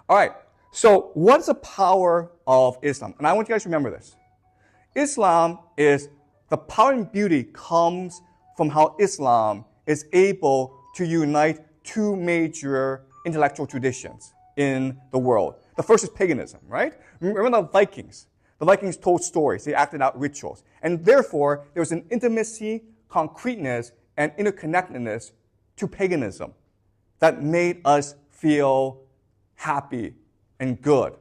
All right, so what's the power of Islam? And I want you guys to remember this. Islam is, the power and beauty comes from how Islam is able to unite two major intellectual traditions in the world. The first is paganism, right? Remember the Vikings? The Vikings told stories. They acted out rituals. And therefore, there was an intimacy, concreteness, and interconnectedness to paganism that made us feel happy and good.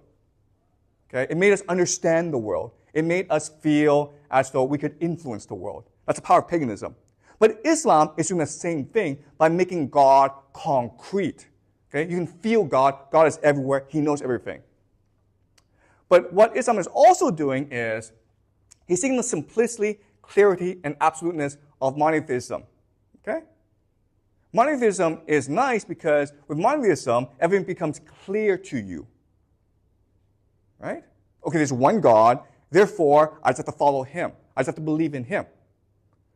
Okay? It made us understand the world. It made us feel as though we could influence the world. That's the power of paganism. But Islam is doing the same thing by making God concrete. Okay? You can feel God. God is everywhere. He knows everything. But what Islam is also doing is he's seeking the simplicity, clarity, and absoluteness of monotheism. Okay? Monotheism is nice because with monotheism, everything becomes clear to you. Right? Okay, there's one God, therefore I just have to follow him. I just have to believe in him.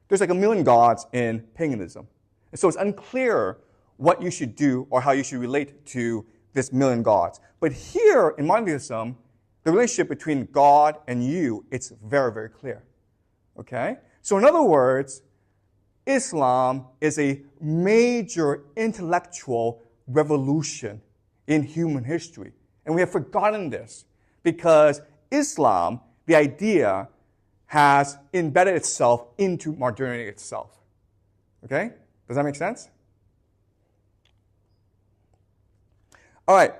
There's like a million gods in paganism. And so it's unclear what you should do or how you should relate to this million gods. But here in monotheism, the relationship between God and you, it's very, very clear. Okay? So in other words, Islam is a major intellectual revolution in human history. And we have forgotten this because Islam, the idea, has embedded itself into modernity itself. Okay? Does that make sense? All right.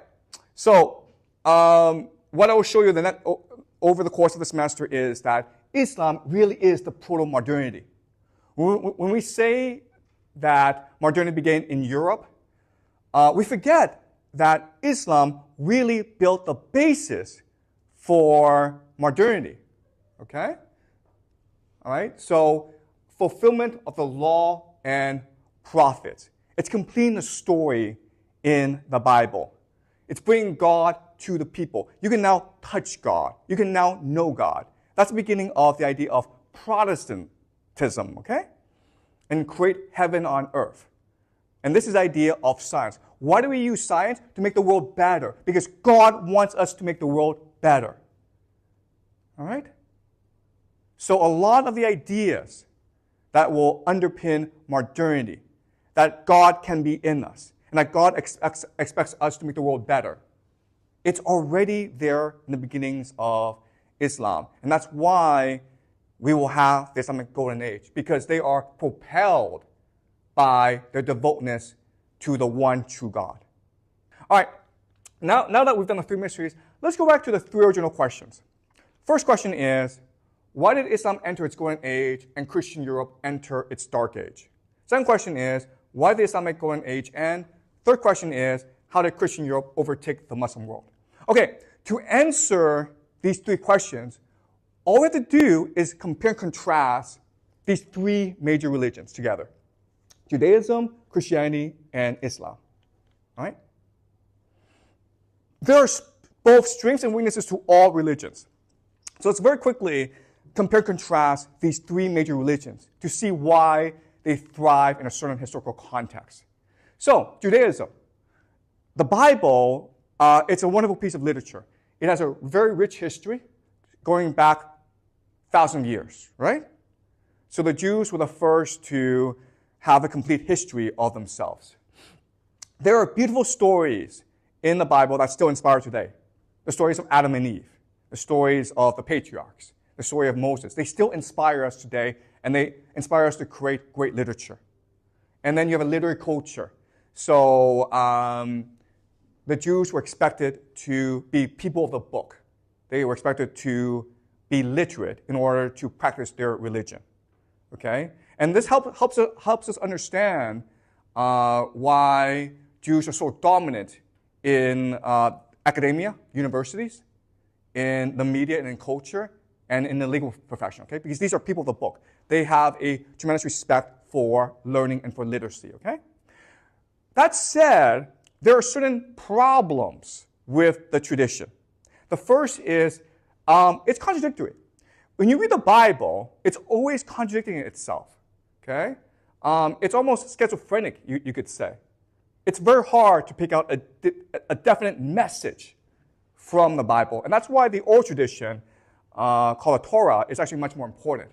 So, what I will show you over the course of the semester is that Islam really is the proto-modernity. When we say that modernity began in Europe, we forget that Islam really built the basis for modernity. Okay? All right? So, fulfillment of the law and prophets. It's completing the story in the Bible. It's bringing God to the people. You can now touch God. You can now know God. That's the beginning of the idea of Protestantism, okay? And create heaven on earth. And this is the idea of science. Why do we use science? To make the world better. Because God wants us to make the world better. All right? So a lot of the ideas that will underpin modernity, that God can be in us, and that God expects us to make the world better, it's already there in the beginnings of Islam. And that's why we will have the Islamic Golden Age, because they are propelled by their devoutness to the one true God. All right, now that we've done the three mysteries, let's go back to the three original questions. First question is, why did Islam enter its Golden Age and Christian Europe enter its Dark Age? Second question is, why did the Islamic Golden Age end? Third question is, how did Christian Europe overtake the Muslim world? Okay, to answer these three questions, all we have to do is compare and contrast these three major religions together. Judaism, Christianity, and Islam. All right? There are both strengths and weaknesses to all religions. So let's very quickly compare and contrast these three major religions to see why they thrive in a certain historical context. So, Judaism. The Bible, it's a wonderful piece of literature. It has a very rich history going back 1,000 years, right? So the Jews were the first to have a complete history of themselves. There are beautiful stories in the Bible that still inspire today. The stories of Adam and Eve, the stories of the patriarchs, the story of Moses. They still inspire us today, and they inspire us to create great literature. And then you have a literary culture. So the Jews were expected to be people of the book. They were expected to be literate in order to practice their religion. Okay? And this helps us understand why Jews are so dominant in academia, universities, in the media and in culture, and in the legal profession, okay? Because these are people of the book. They have a tremendous respect for learning and for literacy, okay? That said, there are certain problems with the tradition. The first is it's contradictory. When you read the Bible, it's always contradicting itself, okay? It's almost schizophrenic, you could say, it's very hard to pick out a definite message from the Bible. And that's why the oral tradition, called the Torah, is actually much more important.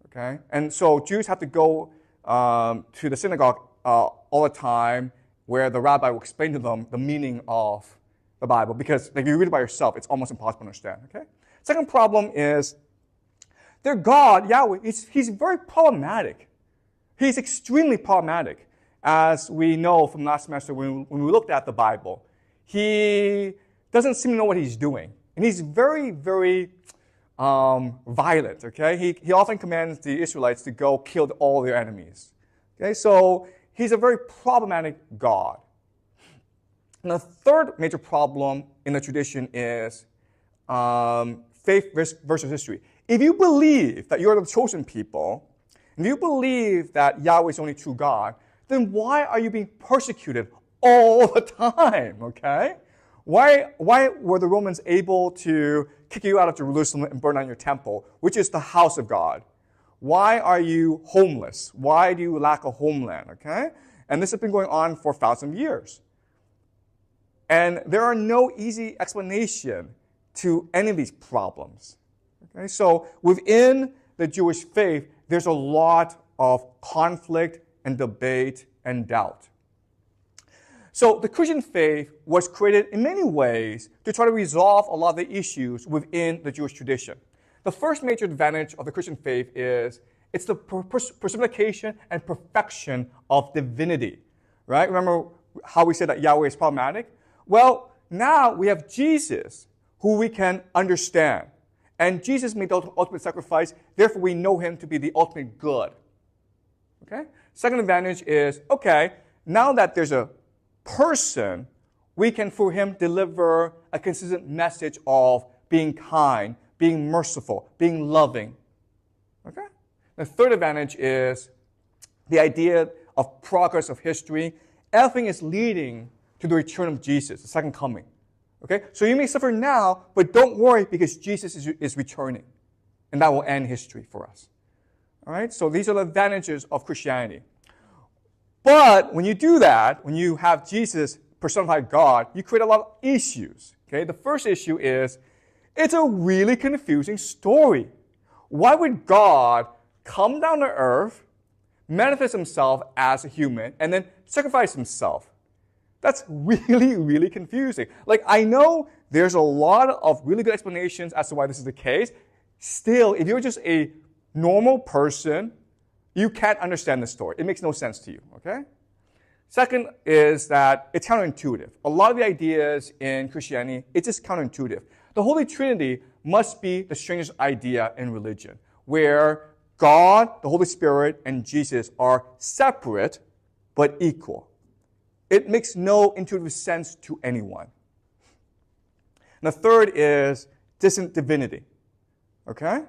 Okay? And so Jews have to go to the synagogue all the time, where the rabbi will explain to them the meaning of the Bible, because if you read it by yourself, it's almost impossible to understand. Okay? Second problem is their God, Yahweh, he's very problematic. He's extremely problematic, as we know from last semester when we looked at the Bible. He doesn't seem to know what he's doing, and he's very, very violent. Okay, he often commands the Israelites to go kill all their enemies. Okay, so he's a very problematic God. And the third major problem in the tradition is faith versus history. If you believe that you're the chosen people, and you believe that Yahweh is the only true God, then why are you being persecuted all the time? Okay, why were the Romans able to kick you out of Jerusalem and burn down your temple, which is the house of God? Why are you homeless? Why do you lack a homeland? Okay? And this has been going on for 1,000 years. And there are no easy explanation to any of these problems. Okay? So within the Jewish faith, there's a lot of conflict and debate and doubt. So the Christian faith was created in many ways to try to resolve a lot of the issues within the Jewish tradition. The first major advantage of the Christian faith is it's the personification and perfection of divinity, right? Remember how we said that Yahweh is problematic? Well, now we have Jesus, who we can understand. And Jesus made the ultimate sacrifice, therefore we know him to be the ultimate good. Okay? Second advantage is, okay, now that there's a person, we can, through him, deliver a consistent message of being kind, being merciful, being loving. Okay? The third advantage is the idea of progress of history. Everything is leading to the return of Jesus, the second coming. Okay? So you may suffer now, but don't worry, because Jesus is returning. And that will end history for us. All right? So these are the advantages of Christianity. But when you do that, when you have Jesus personified God, you create a lot of issues. Okay? The first issue is, it's a really confusing story. Why would God come down to earth, manifest himself as a human, and then sacrifice himself? That's really, really confusing. Like, I know there's a lot of really good explanations as to why this is the case. Still, if you're just a normal person, you can't understand the story. It makes no sense to you, okay? Second is that it's counterintuitive. A lot of the ideas in Christianity, it's just counterintuitive. The Holy Trinity must be the strangest idea in religion, where God, the Holy Spirit, and Jesus are separate but equal. It makes no intuitive sense to anyone. And the third is distant divinity. Okay?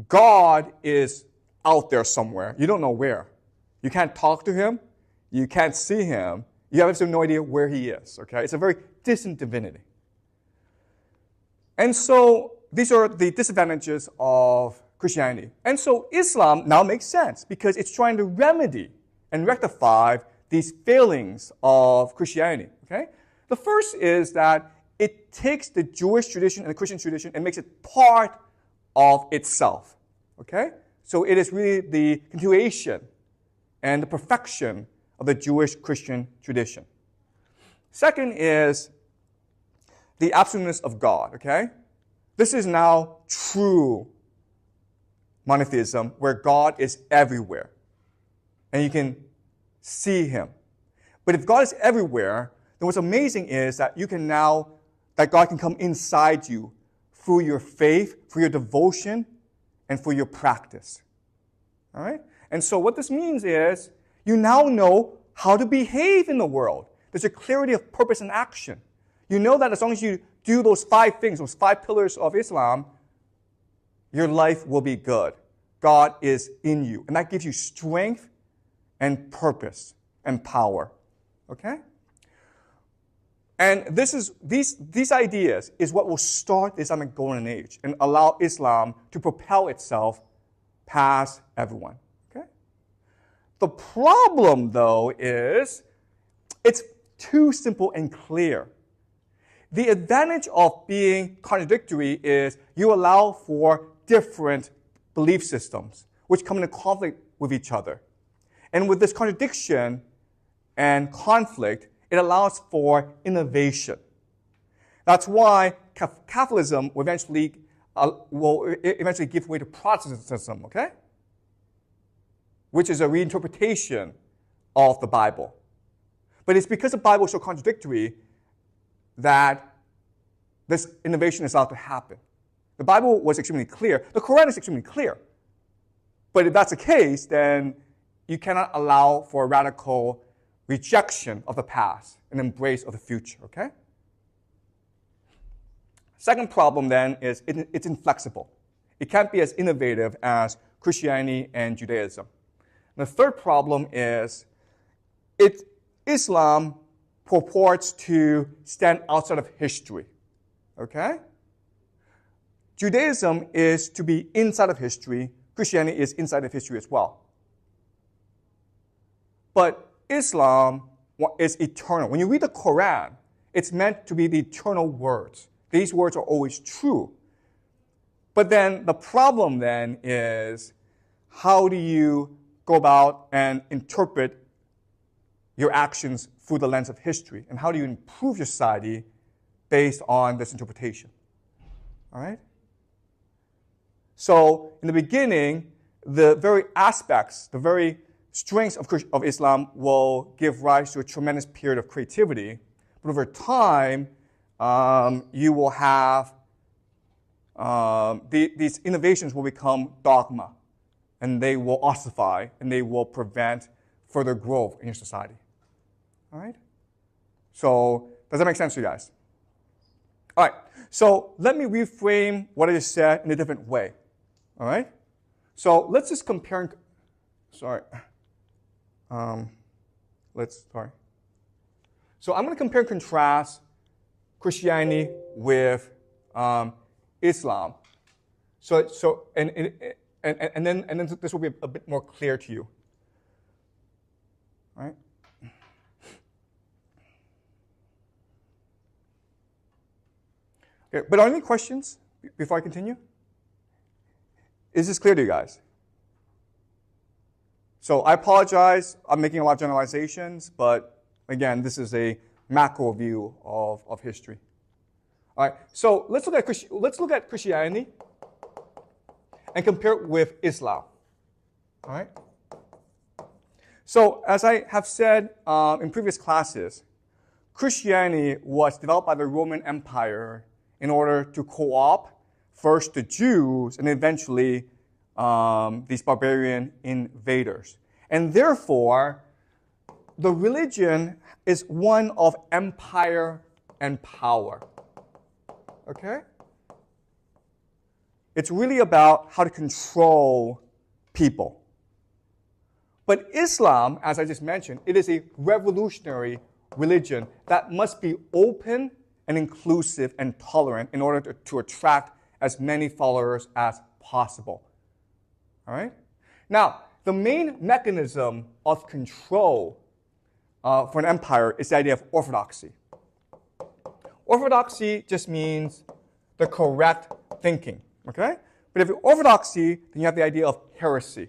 God is out there somewhere. You don't know where. You can't talk to him. You can't see him. You have no idea where he is. Okay? It's a very distant divinity. And so these are the disadvantages of Christianity. And so Islam now makes sense because it's trying to remedy and rectify these failings of Christianity. Okay? The first is that it takes the Jewish tradition and the Christian tradition and makes it part of itself. Okay? So it is really the continuation and the perfection of the Jewish Christian tradition. Second is the absoluteness of God. Okay? This is now true monotheism, where God is everywhere. And you can see him. But if God is everywhere, then what's amazing is that that God can come inside you through your faith, through your devotion, and through your practice. All right? And so what this means is you now know how to behave in the world. There's a clarity of purpose and action. You know that as long as you do those 5 things, those 5 pillars of Islam, your life will be good. God is in you. And that gives you strength and purpose and power. Okay? And these ideas is what will start the Islamic golden age and allow Islam to propel itself past everyone. Okay? The problem, though, is it's too simple and clear. The advantage of being contradictory is you allow for different belief systems, which come into conflict with each other. And with this contradiction and conflict, it allows for innovation. That's why Catholicism will eventually give way to Protestantism, okay? Which is a reinterpretation of the Bible. But it's because the Bible is so contradictory that this innovation is allowed to happen. The Bible was extremely clear. The Quran is extremely clear. But if that's the case, then you cannot allow for a radical rejection of the past and embrace of the future, okay? Second problem, then, is it's inflexible. It can't be as innovative as Christianity and Judaism. And the third problem is Islam purports to stand outside of history, okay? Judaism is to be inside of history. Christianity is inside of history as well. But Islam is eternal. When you read the Quran, it's meant to be the eternal words. These words are always true. But then the problem then is, how do you go about and interpret your actions through the lens of history? And how do you improve your society based on this interpretation? All right? So in the beginning, the very aspects, the very strengths of Islam will give rise to a tremendous period of creativity. But over time, you will have these innovations will become dogma, and they will ossify, and they will prevent further growth in your society. All right? So does that make sense to you guys? All right. So let me reframe what I just said in a different way. All right? So let's just compare. Sorry. So I'm going to compare and contrast Christianity with Islam. And then this will be a bit more clear to you. All right? Okay, but are there any questions before I continue? Is this clear to you guys? So I apologize, I'm making a lot of generalizations, but again, this is a macro view of history. All right, so let's look at Christianity and compare it with Islam. All right? So as I have said in previous classes, Christianity was developed by the Roman Empire in order to co-opt first the Jews and eventually these barbarian invaders. And therefore, the religion is one of empire and power. Okay? It's really about how to control people. But Islam, as I just mentioned, it is a revolutionary religion that must be open and inclusive and tolerant in order to attract as many followers as possible. All right? Now, the main mechanism of control for an empire is the idea of orthodoxy. Orthodoxy just means the correct thinking, okay? But if you're orthodoxy, then you have the idea of heresy.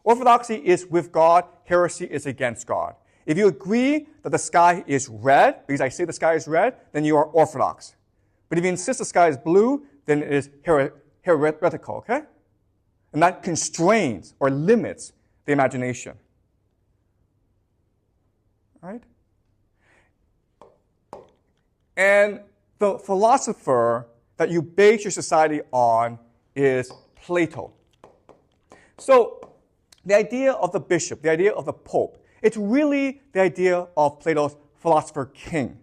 Orthodoxy is with God, heresy is against God. If you agree that the sky is red, because I say the sky is red, then you are orthodox. But if you insist the sky is blue, then it is heretical, okay? And that constrains or limits the imagination. All right? And the philosopher that you base your society on is Plato. So the idea of the bishop, the idea of the pope, it's really the idea of Plato's philosopher king.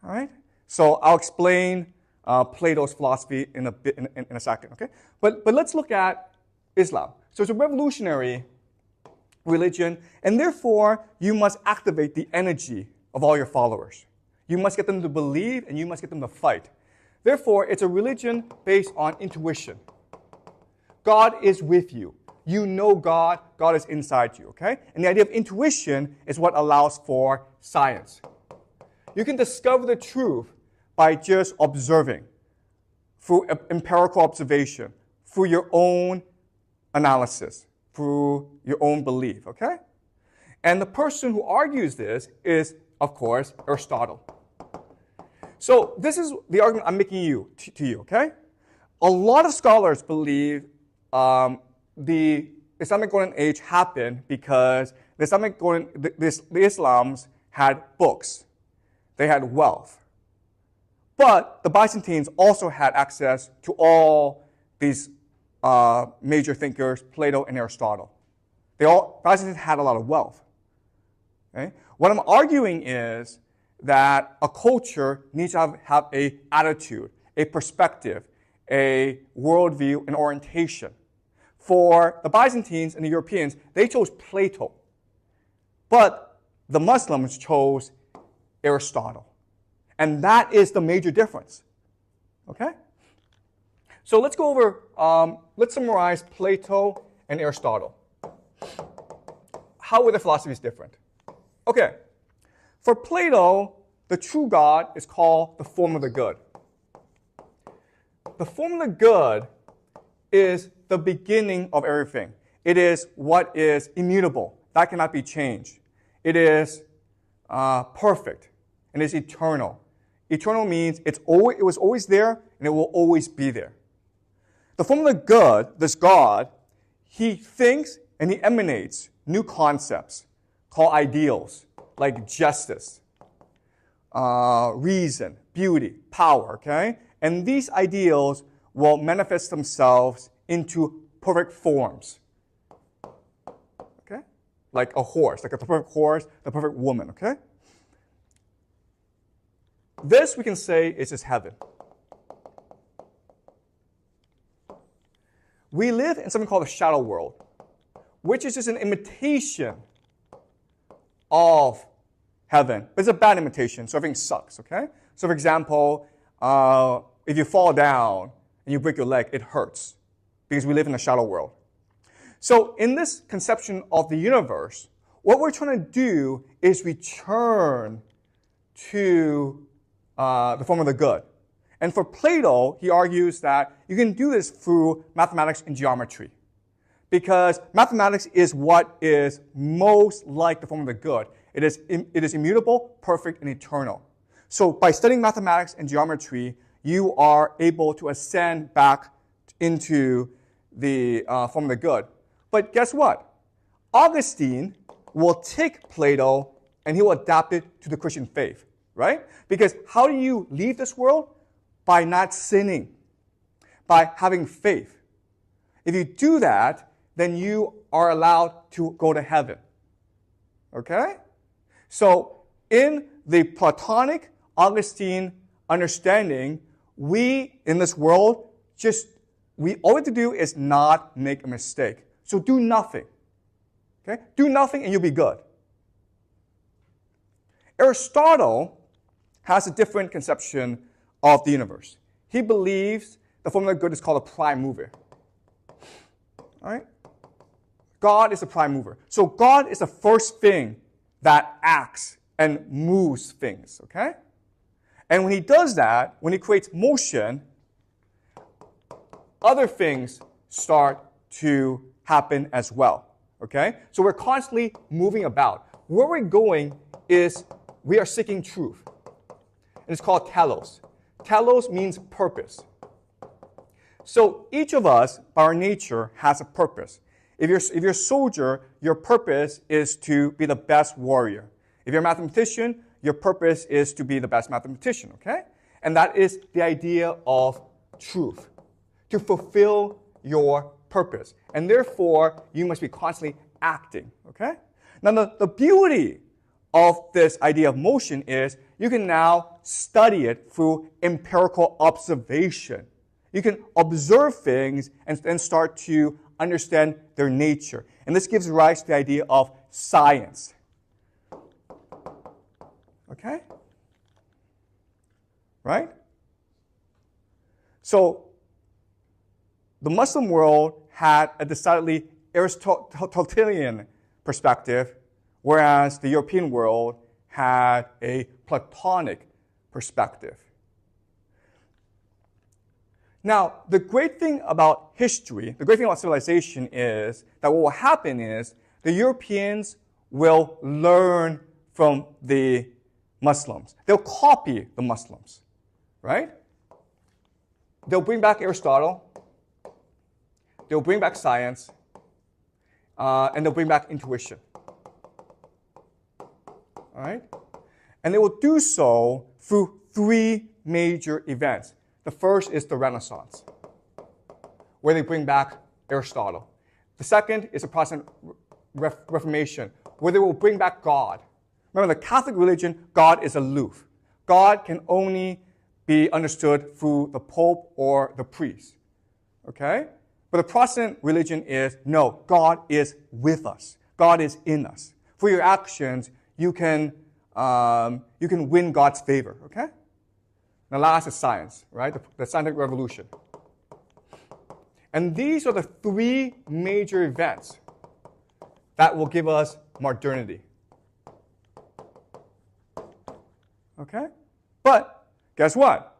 All right? So I'll explain Plato's philosophy in a second, okay? But let's look at Islam. So it's a revolutionary religion, and therefore you must activate the energy of all your followers. You must get them to believe, and you must get them to fight. Therefore, it's a religion based on intuition. God is with you. You know God. God is inside you, okay? And the idea of intuition is what allows for science. You can discover the truth by just observing, through empirical observation, through your own analysis, through your own belief, okay? And the person who argues this is, of course, Aristotle. So this is the argument I'm making to you, okay? A lot of scholars believe the Islamic Golden Age happened because the Islams had books. They had wealth. But the Byzantines also had access to all these major thinkers, Plato and Aristotle. Byzantines had a lot of wealth. Okay? What I'm arguing is that a culture needs to have an attitude, a perspective, a worldview, an orientation. For the Byzantines and the Europeans, they chose Plato. But the Muslims chose Aristotle. And that is the major difference. Okay? So let's go over, let's summarize Plato and Aristotle. How were their philosophies different? Okay. For Plato, the true God is called the form of the good. The form of the good is the beginning of everything. It is what is immutable. That cannot be changed. It is perfect. And it's eternal. Eternal means it was always there and it will always be there. The form of the good, this God, he thinks and he emanates new concepts called ideals, like justice, reason, beauty, power, okay? And these ideals will manifest themselves into perfect forms, okay? Like a horse, like a perfect horse, the perfect woman, okay? This, we can say, is just heaven. We live in something called the shadow world, which is just an imitation of heaven. But it's a bad imitation, so everything sucks, okay? So for example, if you fall down and you break your leg, it hurts because we live in the shadow world. So in this conception of the universe, what we're trying to do is return to the form of the good. And for Plato, he argues that you can do this through mathematics and geometry. Because mathematics is what is most like the form of the good. It is immutable, perfect, and eternal. So by studying mathematics and geometry, you are able to ascend back into the form of the good. But guess what? Augustine will take Plato and he will adapt it to the Christian faith, right? Because how do you leave this world? By not sinning, by having faith. If you do that, then you are allowed to go to heaven. Okay? So in the Platonic Augustine understanding, we in this world all we have to do is not make a mistake. So do nothing. Okay? Do nothing and you'll be good. Aristotle has a different conception of the universe. He believes the form of the good is called a prime mover. All right? God is the prime mover. So God is the first thing that acts and moves things, okay? And when he does that, when he creates motion, other things start to happen as well, okay? So we're constantly moving about. Where we're going is we are seeking truth. And it's called telos. Telos means purpose. So each of us, by our nature, has a purpose. If you're a soldier, your purpose is to be the best warrior. If you're a mathematician, your purpose is to be the best mathematician, okay? And that is the idea of truth, to fulfill your purpose. And therefore, you must be constantly acting, okay? Now, the beauty of this idea of motion is you can now study it through empirical observation. You can observe things and then start to understand their nature. And this gives rise to the idea of science. Okay? Right? So, the Muslim world had a decidedly Aristotelian perspective, whereas the European world had a Platonic perspective. Now, the great thing about history, the great thing about civilization is that what will happen is the Europeans will learn from the Muslims. They'll copy the Muslims, right? They'll bring back Aristotle. They'll bring back science. And they'll bring back intuition. All right? And they will do so through three major events. The first is the Renaissance, where they bring back Aristotle. The second is the Protestant Reformation, where they will bring back God. Remember, the Catholic religion, God is aloof. God can only be understood through the Pope or the priest. Okay? But the Protestant religion is, no, God is with us. God is in us. For your actions, you can win God's favor. Okay? Now, last is science, right? The scientific revolution. And these are the three major events that will give us modernity. Okay? But guess what?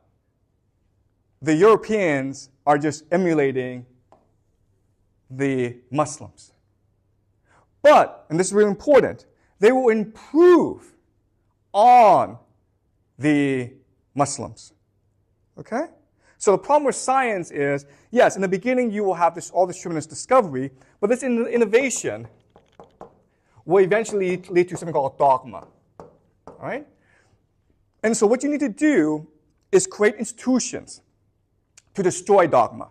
The Europeans are just emulating the Muslims. But, and this is really important, they will improve on the Muslims. Okay? So the problem with science is, yes, in the beginning you will have all this tremendous discovery, but this innovation will eventually lead to something called dogma. All right? And so what you need to do is create institutions to destroy dogma.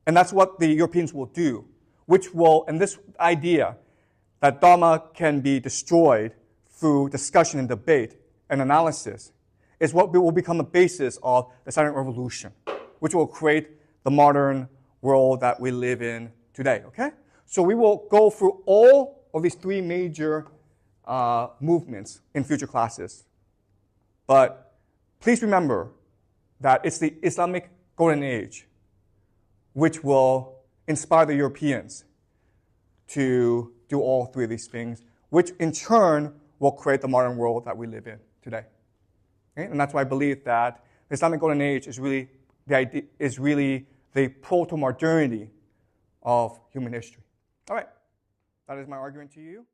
And that's what the Europeans will do, which will, and this idea that dogma can be destroyed through discussion and debate and analysis is what will become the basis of the scientific revolution, which will create the modern world that we live in today, okay? So we will go through all of these three major movements in future classes. But please remember that it's the Islamic Golden Age which will inspire the Europeans to do all three of these things, which in turn will create the modern world that we live in today. Okay? And that's why I believe that the Islamic Golden Age is really the proto-modernity of human history. All right, that is my argument to you.